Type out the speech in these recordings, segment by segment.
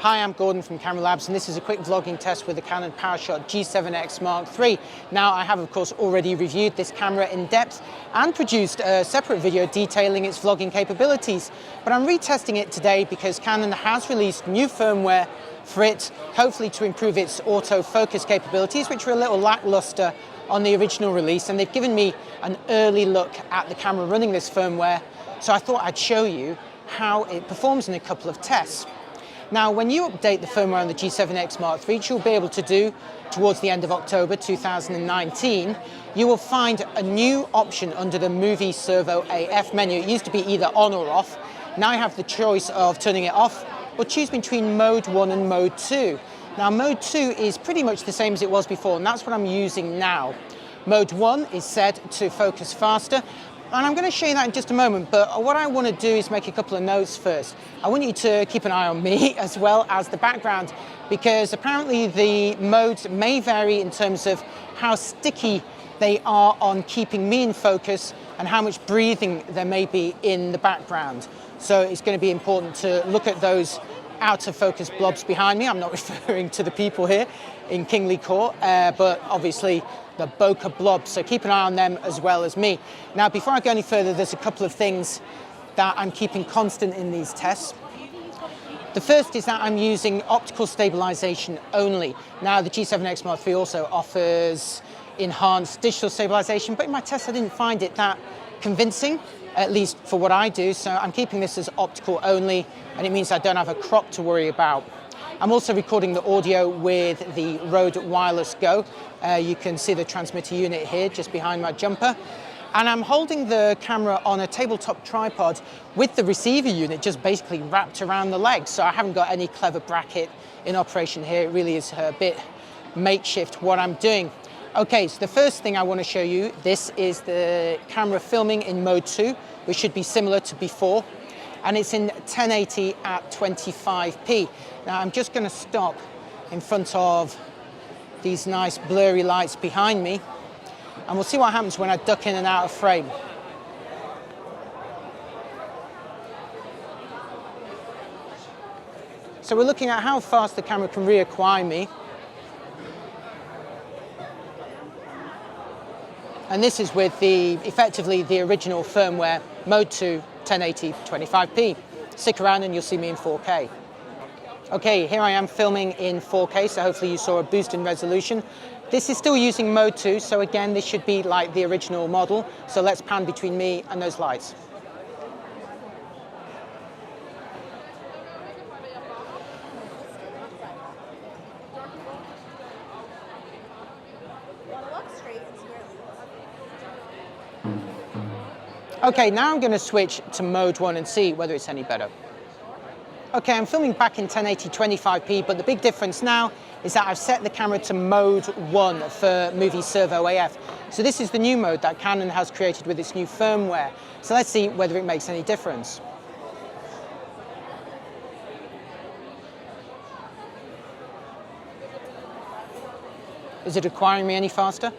Hi, I'm Gordon from Camera Labs, and this is a quick vlogging test with the Canon PowerShot G7X Mark III. Now, I have, of course, already reviewed this camera in depth and produced a separate video detailing its vlogging capabilities. But I'm retesting it today because Canon has released new firmware for it, hopefully to improve its autofocus capabilities, which were a little lackluster on the original release. And they've given me an early look at the camera running this firmware. So I thought I'd show you how it performs in a couple of tests. Now, when you update the firmware on the G7X Mark III, which you'll be able to do towards the end of October 2019, you will find a new option under the Movie Servo AF menu. It used to be either on or off. Now you have the choice of turning it off or choose between Mode 1 and Mode 2. Now, Mode 2 is pretty much the same as it was before, and that's what I'm using now. Mode 1 is set to focus faster, and I'm going to show you that in just a moment, but what I want to do is make a couple of notes first. I want you to keep an eye on me as well as the background, because apparently the modes may vary in terms of how sticky they are on keeping me in focus and how much breathing there may be in the background. So it's going to be important to look at those out of focus blobs behind me. I'm not referring to the people here in Kingly Court, but obviously the bokeh blobs, so keep an eye on them as well as me. Now, before I go any further, there's a couple of things that I'm keeping constant in these tests. The first is that I'm using optical stabilization only. Now, the G7X Mark III also offers enhanced digital stabilization, but in my test I didn't find it that convincing, at least for what I do, so I'm keeping this as optical only, and it means I don't have a crop to worry about. I'm also recording the audio with the Rode Wireless Go. You can see the transmitter unit here just behind my jumper. And I'm holding the camera on a tabletop tripod with the receiver unit just basically wrapped around the legs. So I haven't got any clever bracket in operation here. It really is a bit makeshift what I'm doing. Okay, so the first thing I want to show you, this is the camera filming in Mode 2, which should be similar to before. And it's in 1080 at 25p. Now I'm just going to stop in front of these nice blurry lights behind me, and we'll see what happens when I duck in and out of frame. So we're looking at how fast the camera can reacquire me. And this is with effectively the original firmware, Mode 2, 1080, 25p. Stick around and you'll see me in 4K. Okay, here I am filming in 4K, so hopefully you saw a boost in resolution. This is still using Mode 2, so again, this should be like the original model. So let's pan between me and those lights. Okay, now I'm going to switch to Mode 1 and see whether it's any better. Okay, I'm filming back in 1080 25p, but the big difference now is that I've set the camera to Mode 1 for Movie Servo AF. So this is the new mode that Canon has created with its new firmware. So let's see whether it makes any difference. Is it acquiring me any faster?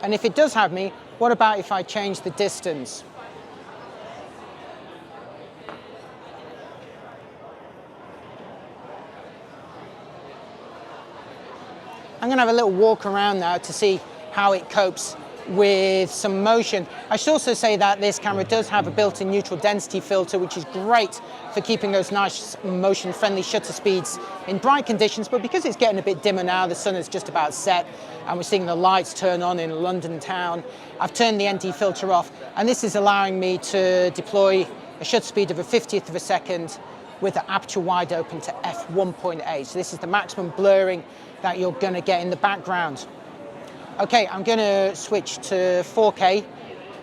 And if it does have me, what about if I change the distance? I'm going to have a little walk around now to see how it copes with some motion. I should also say that this camera does have a built-in neutral density filter, which is great for keeping those nice motion-friendly shutter speeds in bright conditions, but because it's getting a bit dimmer now, the sun is just about set, and we're seeing the lights turn on in London town, I've turned the ND filter off, and this is allowing me to deploy a shutter speed of a 50th of a second with the aperture wide open to f1.8. So this is the maximum blurring that you're going to get in the background. Okay, I'm going to switch to 4K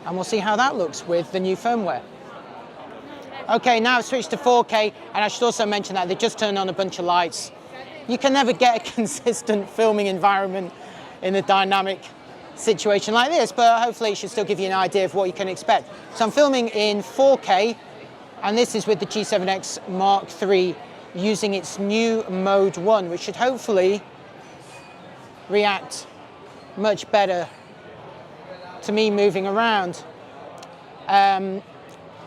and we'll see how that looks with the new firmware. Okay, now I've switched to 4K, and I should also mention that they just turned on a bunch of lights. You can never get a consistent filming environment in a dynamic situation like this, but hopefully it should still give you an idea of what you can expect. So I'm filming in 4K, and this is with the G7X Mark III using its new Mode 1, which should hopefully react much better to me moving around.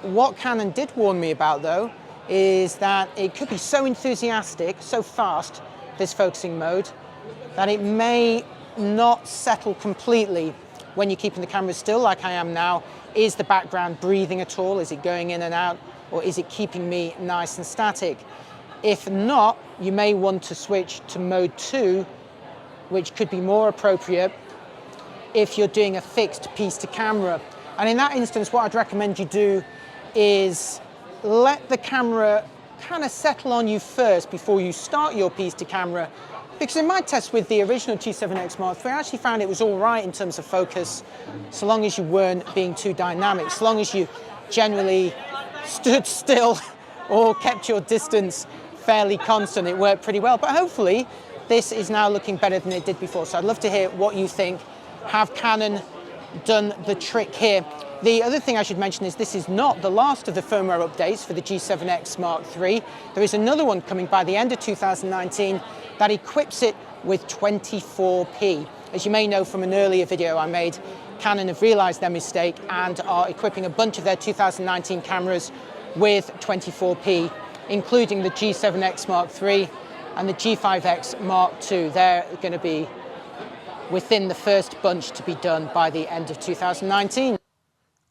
What Canon did warn me about, though, is that it could be so enthusiastic, so fast, this focusing mode, that it may not settle completely when you're keeping the camera still like I am now. Is the background breathing at all? Is it going in and out? Or is it keeping me nice and static? If not, you may want to switch to mode 2, which could be more appropriate if you're doing a fixed piece to camera. And in that instance, what I'd recommend you do is let the camera kind of settle on you first before you start your piece to camera. Because in my test with the original G7X Mark III, I actually found it was all right in terms of focus, so long as you weren't being too dynamic, so long as you generally stood still or kept your distance fairly constant, it worked pretty well. But hopefully, this is now looking better than it did before. So I'd love to hear what you think. Have Canon done the trick here? The other thing I should mention is this is not the last of the firmware updates for the G7X Mark III. There is another one coming by the end of 2019 that equips it with 24p. As you may know from an earlier video I made, Canon have realized their mistake and are equipping a bunch of their 2019 cameras with 24p, including the G7X Mark III and the G5X Mark II. They're going to be within the first bunch to be done by the end of 2019.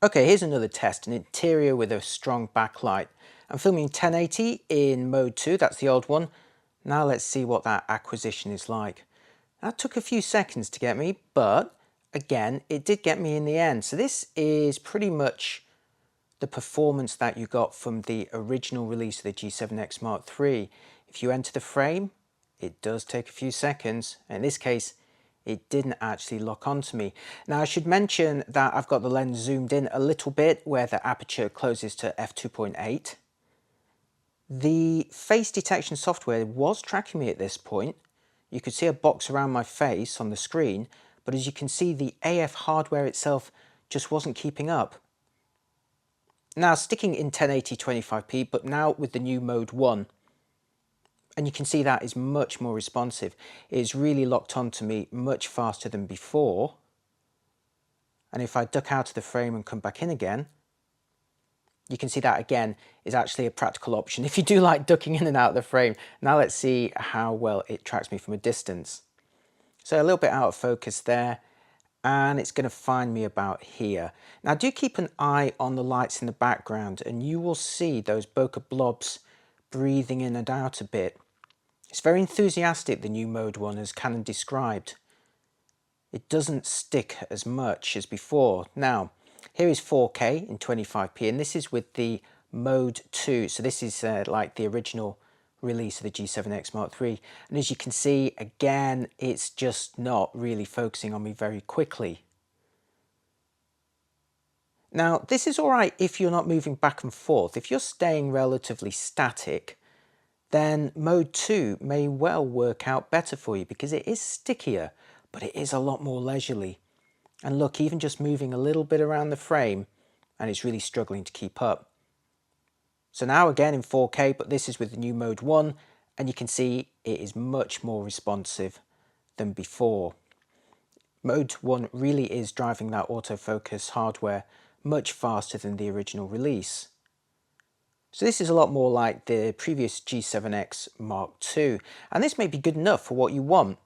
Okay, here's another test, an interior with a strong backlight. I'm filming 1080 in mode 2, that's the old one. Now let's see what that acquisition is like. That took a few seconds to get me, but again, it did get me in the end. So this is pretty much the performance that you got from the original release of the G7X Mark III. If you enter the frame, it does take a few seconds. In this case, it didn't actually lock onto me. Now I should mention that I've got the lens zoomed in a little bit where the aperture closes to f2.8. The face detection software was tracking me at this point. You could see a box around my face on the screen, but as you can see, the AF hardware itself just wasn't keeping up. Now sticking in 1080 25p, but now with the new mode 1. And you can see that is much more responsive. It is really locked onto me much faster than before. And if I duck out of the frame and come back in again, you can see that again is actually a practical option if you do like ducking in and out of the frame. Now let's see how well it tracks me from a distance. So a little bit out of focus there, and it's going to find me about here. Now do keep an eye on the lights in the background and you will see those bokeh blobs breathing in and out a bit. It's very enthusiastic, the new mode 1, as Canon described. It doesn't stick as much as before. Now, here is 4K in 25p, and this is with the mode 2. So this is like the original release of the G7X Mark III. And as you can see, again, it's just not really focusing on me very quickly. Now, this is all right if you're not moving back and forth. If you're staying relatively static, then mode 2 may well work out better for you because it is stickier, but it is a lot more leisurely. And look, even just moving a little bit around the frame, and it's really struggling to keep up. So now again in 4K, but this is with the new mode 1, and you can see it is much more responsive than before. Mode 1 really is driving that autofocus hardware much faster than the original release. So this is a lot more like the previous G7X Mark II, and this may be good enough for what you want.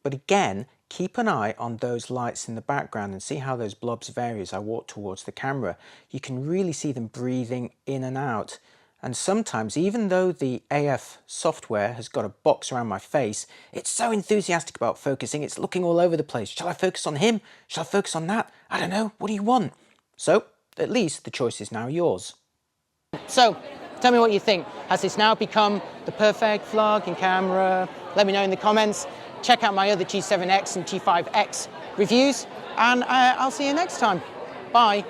But again, keep an eye on those lights in the background and see how those blobs vary as I walk towards the camera. You can really see them breathing in and out. And sometimes, even though the AF software has got a box around my face, it's so enthusiastic about focusing, it's looking all over the place. Shall I focus on him? Shall I focus on that? I don't know. What do you want? So, at least the choice is now yours. So, tell me what you think. Has this now become the perfect vlogging camera? Let me know in the comments. Check out my other G7X and G5X reviews, and I'll see you next time. Bye.